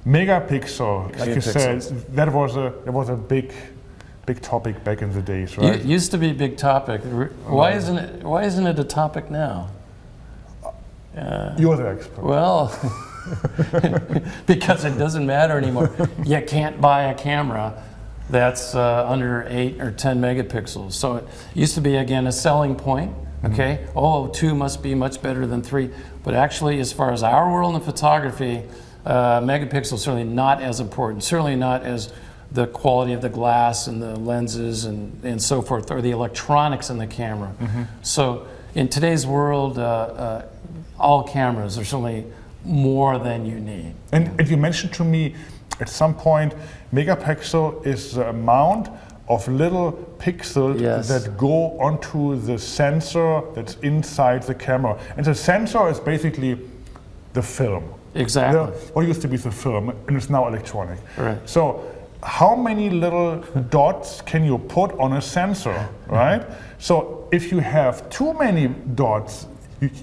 Megapixel, like you said, that was a big topic back in the days, right? It used to be a big topic. Why isn't it a topic now? You're the expert. Well, because it doesn't matter anymore. You can't buy a camera that's under 8 or 10 megapixels. So it used to be, again, a selling point. Okay, oh, 2 must be much better than 3. But actually, as far as our world in photography, megapixel is certainly not as important. Certainly not as the quality of the glass and the lenses and so forth, or the electronics in the camera. So in today's world, all cameras are certainly more than you need. And you mentioned to me at some point, megapixel is the amount of little pixels that go onto the sensor that's inside the camera. And the sensor is basically the film. Exactly. What used to be the film, and it's now electronic. Right. So how many little dots can you put on a sensor, right? So if you have too many dots,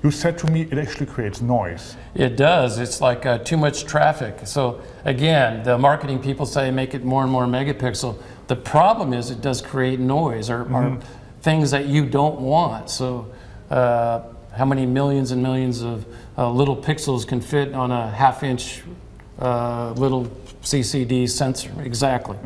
you said to me it actually creates noise. It does. It's like too much traffic. So again, the marketing people say make it more and more megapixel. The problem is it does create noise or things that you don't want. So how many millions and millions of little pixels can fit on a half-inch little CCD sensor? Exactly.